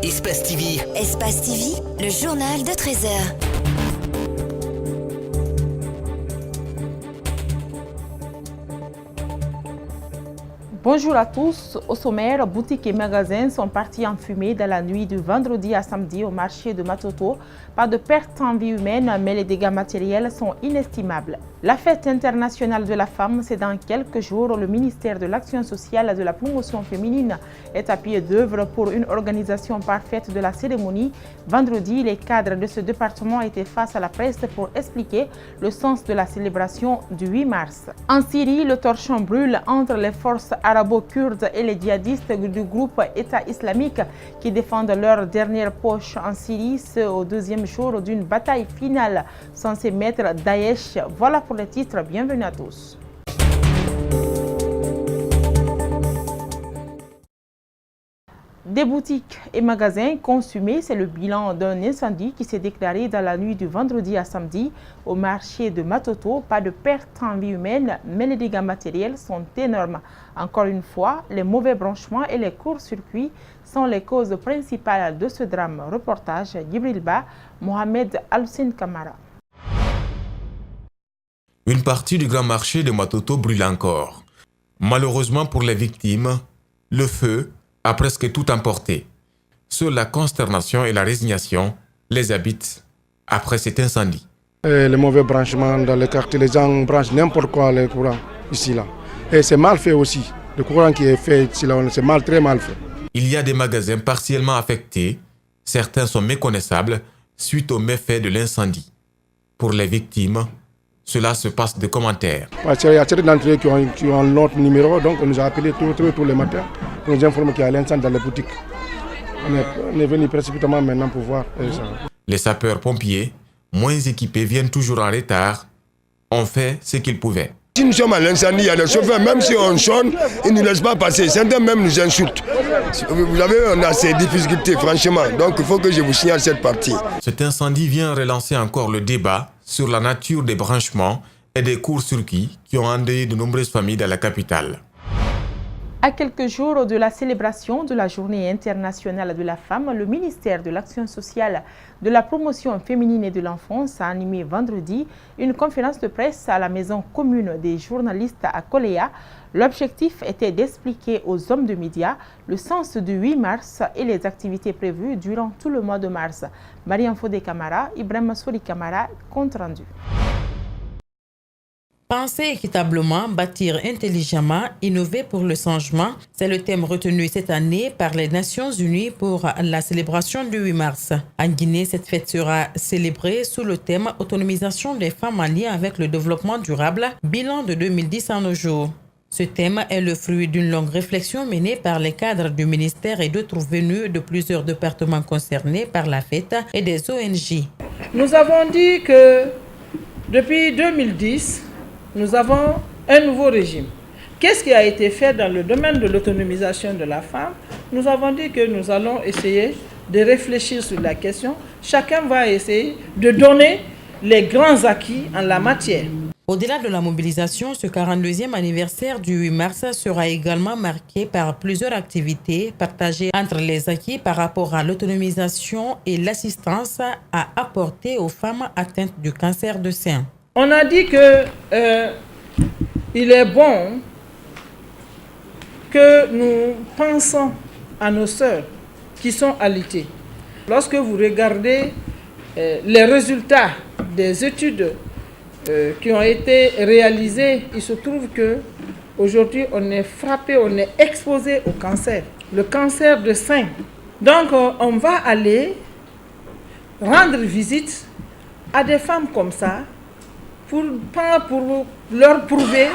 Espace TV. Espace TV, le journal de 13 heures. Bonjour à tous. Au sommaire, boutiques et magasins sont partis en fumée dans la nuit du vendredi à samedi au marché de Matoto. Pas de perte en vie humaine, mais les dégâts matériels sont inestimables. La fête internationale de la femme, c'est dans quelques jours. Le ministère de l'Action sociale et de la promotion féminine est à pied d'œuvre pour une organisation parfaite de la cérémonie. Vendredi, les cadres de ce département étaient face à la presse pour expliquer le sens de la célébration du 8 mars. En Syrie, le torchon brûle entre les forces arabo-kurdes et les djihadistes du groupe État islamique qui défendent leur dernière poche en Syrie, ce au deuxième jour d'une bataille finale censée mettre Daesh. Voilà pour les titres, bienvenue à tous. Des boutiques et magasins consumés, c'est le bilan d'un incendie qui s'est déclaré dans la nuit du vendredi à samedi au marché de Matoto. Pas de perte en vie humaine, mais les dégâts matériels sont énormes. Encore une fois, les mauvais branchements et les courts-circuits sont les causes principales de ce drame. Reportage Djibril Ba, Mohamed Al-Hussein Kamara. Une partie du grand marché de Matoto brûle encore. Malheureusement pour les victimes, le feu a presque tout emporté. Seule la consternation et la résignation les habitent après cet incendie. Les mauvais branchements dans les quartiers, les gens branchent n'importe quoi les courants ici là. Et c'est mal fait aussi. Le courant qui est fait ici là, c'est mal, très mal fait. Il y a des magasins partiellement affectés. Certains sont méconnaissables suite aux méfaits de l'incendie. Pour les victimes, cela se passe de commentaires. Il y a certains d'entre eux qui ont notre numéro, donc on nous a appelés tous les matins pour nous informer qu'il y a l'incendie dans les boutiques. On est venu précipitamment maintenant pour voir. Les sapeurs-pompiers, moins équipés, viennent toujours en retard, ont fait ce qu'ils pouvaient. Si nous sommes à l'incendie, il y a des chauffeurs, même si on sonne, ils ne nous laissent pas passer. Certains même nous insultent. Vous savez, on a ces difficultés, franchement. Donc il faut que je vous signale cette partie. Cet incendie vient relancer encore le débat sur la nature des branchements et des courts-circuits qui ont endeuillé de nombreuses familles dans la capitale. À quelques jours de la célébration de la Journée internationale de la femme, le ministère de l'Action sociale, de la promotion féminine et de l'enfance a animé vendredi une conférence de presse à la maison commune des journalistes à Koléa. L'objectif était d'expliquer aux hommes de médias le sens du 8 mars et les activités prévues durant tout le mois de mars. Mariam Fodé Camara, Ibrahim Souri Camara, compte rendu. Penser équitablement, bâtir intelligemment, innover pour le changement, c'est le thème retenu cette année par les Nations Unies pour la célébration du 8 mars. En Guinée, cette fête sera célébrée sous le thème « Autonomisation des femmes en lien avec le développement durable », bilan de 2010 à nos jours. Ce thème est le fruit d'une longue réflexion menée par les cadres du ministère et d'autres venus de plusieurs départements concernés par la fête et des ONG. Nous avons dit que depuis 2010, nous avons un nouveau régime. Qu'est-ce qui a été fait dans le domaine de l'autonomisation de la femme? Nous avons dit que nous allons essayer de réfléchir sur la question. Chacun va essayer de donner les grands acquis en la matière. Au-delà de la mobilisation, ce 42e anniversaire du 8 mars sera également marqué par plusieurs activités partagées entre les acquis par rapport à l'autonomisation et l'assistance à apporter aux femmes atteintes du cancer du sein. On a dit que il est bon que nous pensons à nos sœurs qui sont alitées. Lorsque vous regardez les résultats des études qui ont été réalisées, il se trouve que aujourd'hui on est frappé, on est exposé au cancer, le cancer de sein. Donc on va aller rendre visite à des femmes comme ça, pour leur prouver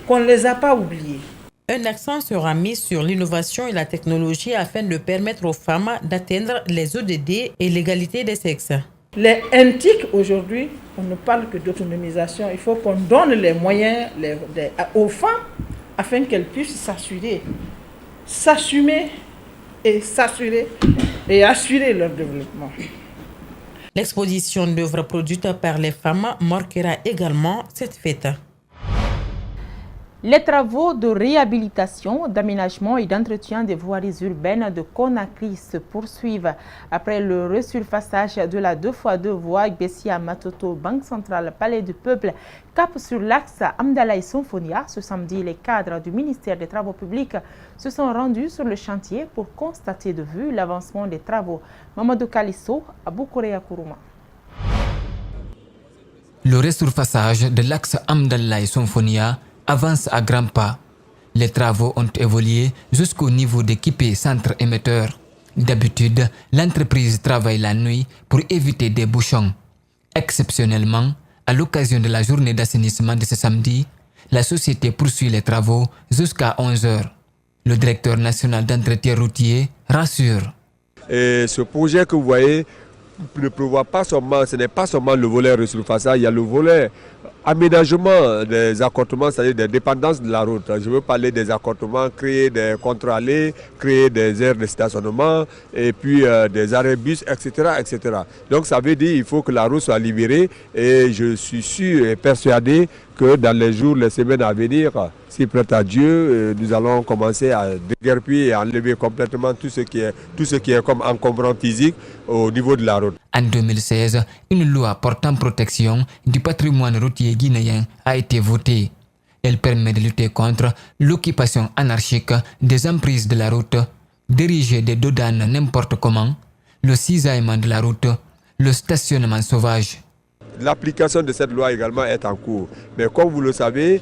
qu'on ne les a pas oubliées. Un accent sera mis sur l'innovation et la technologie afin de permettre aux femmes d'atteindre les ODD et l'égalité des sexes. Les NTIC aujourd'hui, on ne parle que d'autonomisation. Il faut qu'on donne les moyens aux femmes afin qu'elles puissent s'assumer et assurer leur développement. L'exposition d'œuvres produites par les femmes marquera également cette fête. Les travaux de réhabilitation, d'aménagement et d'entretien des voiries urbaines de Conakry se poursuivent. Après le resurfaçage de la 2x2 voie Bessia-Matoto, Banque Centrale, Palais du Peuple, cap sur l'axe Amdalaï-Sonfonia, ce samedi, les cadres du ministère des Travaux publics se sont rendus sur le chantier pour constater de vue l'avancement des travaux. Mamadou Kalisso, à Boukorea Kourouma. Le resurfaçage de l'axe Amdalaï-Sonfonia avance à grands pas. Les travaux ont évolué jusqu'au niveau d'équipés centre émetteur. D'habitude, l'entreprise travaille la nuit pour éviter des bouchons. Exceptionnellement, à l'occasion de la journée d'assainissement de ce samedi, la société poursuit les travaux jusqu'à 11 h. Le directeur national d'entretien routier rassure. Et ce projet que vous voyez ne prévoit pas seulement, ce n'est pas seulement le volet resurfaçage, il y a le volet aménagement des accotements, c'est-à-dire des dépendances de la route. Je veux parler des accotements, créer des contre-allées, créer des aires de stationnement et puis des arrêts bus, etc., etc. Donc ça veut dire qu'il faut que la route soit libérée et je suis sûr et persuadé que dans les jours, les semaines à venir, si prête à Dieu, nous allons commencer à déguerpir et à enlever complètement tout ce qui est comme encombrant physique au niveau de la route. En 2016, une loi portant protection du patrimoine routier guinéen a été votée. Elle permet de lutter contre l'occupation anarchique des emprises de la route, d'ériger des dodanes n'importe comment, le cisaillement de la route, le stationnement sauvage. L'application de cette loi également est en cours. Mais comme vous le savez,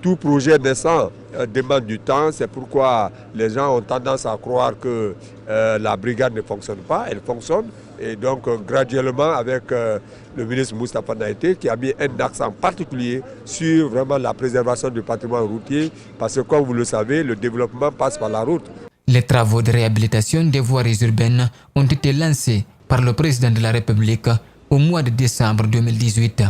tout projet naissant demande du temps. C'est pourquoi les gens ont tendance à croire que la brigade ne fonctionne pas. Elle fonctionne. Et donc graduellement avec le ministre Moustapha Naïté qui a mis un accent particulier sur vraiment la préservation du patrimoine routier. Parce que comme vous le savez, le développement passe par la route. Les travaux de réhabilitation des voiries urbaines ont été lancés par le président de la République au mois de décembre 2018.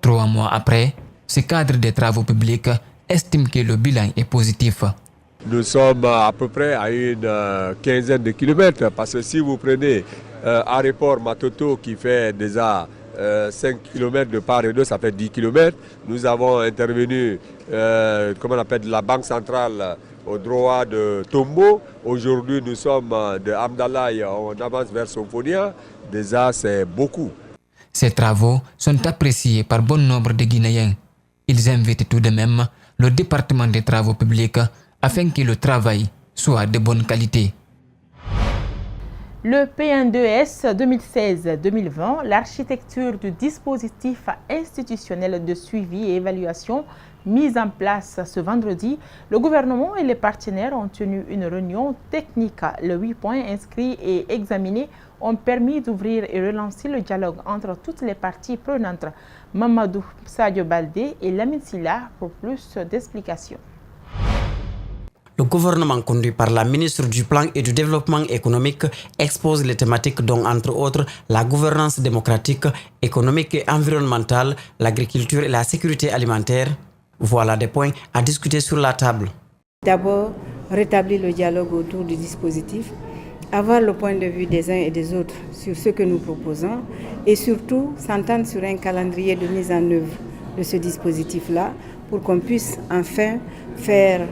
3 mois après, ce cadre des travaux publics estime que le bilan est positif. Nous sommes à peu près à une quinzaine de kilomètres parce que si vous prenez Aéroport Matoto qui fait déjà 5 km de part et d'autre, ça fait 10 km. Nous avons intervenu, comment on appelle, de la Banque Centrale au droit de Tombo. Aujourd'hui, nous sommes de Amdalaï, on avance vers Sonfonia. Déjà, c'est beaucoup. Ces travaux sont appréciés par bon nombre de Guinéens. Ils invitent tout de même le département des travaux publics afin que le travail soit de bonne qualité. Le P1-2S 2016-2020, l'architecture du dispositif institutionnel de suivi et évaluation mise en place ce vendredi, le gouvernement et les partenaires ont tenu une réunion technique. Les 8 points inscrits et examinés ont permis d'ouvrir et relancer le dialogue entre toutes les parties prenantes. Mamadou Sadio Baldé et Lamine Silla pour plus d'explications. Le gouvernement conduit par la ministre du Plan et du Développement économique expose les thématiques dont, entre autres, la gouvernance démocratique, économique et environnementale, l'agriculture et la sécurité alimentaire. Voilà des points à discuter sur la table. D'abord, rétablir le dialogue autour du dispositif, avoir le point de vue des uns et des autres sur ce que nous proposons et surtout s'entendre sur un calendrier de mise en œuvre de ce dispositif-là pour qu'on puisse enfin faire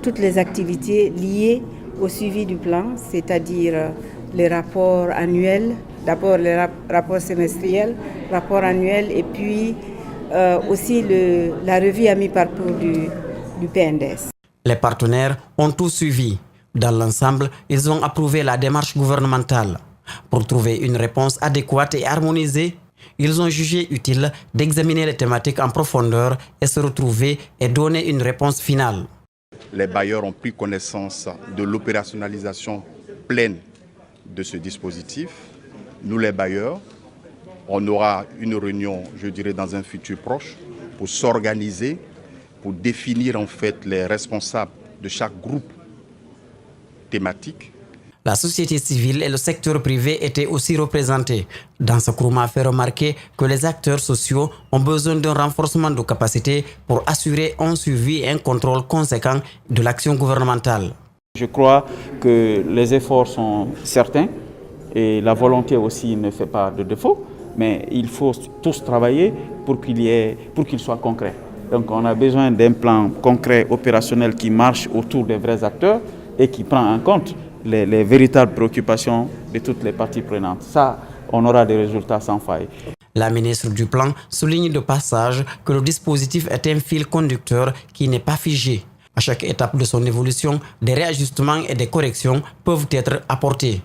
toutes les activités liées au suivi du plan, c'est-à-dire les rapports annuels, d'abord les rapports semestriels, rapports annuels et puis aussi la revue à mi-parcours du PNDS. Les partenaires ont tout suivi. Dans l'ensemble, ils ont approuvé la démarche gouvernementale. Pour trouver une réponse adéquate et harmonisée, ils ont jugé utile d'examiner les thématiques en profondeur et se retrouver et donner une réponse finale. Les bailleurs ont pris connaissance de l'opérationnalisation pleine de ce dispositif. Nous, les bailleurs, on aura une réunion, je dirais, dans un futur proche pour s'organiser, pour définir en fait les responsables de chaque groupe thématique. La société civile et le secteur privé étaient aussi représentés. Dans ce Kourouma fait remarquer que les acteurs sociaux ont besoin d'un renforcement de capacité pour assurer un suivi et un contrôle conséquent de l'action gouvernementale. Je crois que les efforts sont certains et la volonté aussi ne fait pas de défaut, mais il faut tous travailler pour qu'il soit concret. Donc on a besoin d'un plan concret, opérationnel qui marche autour des vrais acteurs et qui prend en compte les véritables préoccupations de toutes les parties prenantes. Ça, on aura des résultats sans faille. La ministre du Plan souligne de passage que le dispositif est un fil conducteur qui n'est pas figé. À chaque étape de son évolution, des réajustements et des corrections peuvent être apportés.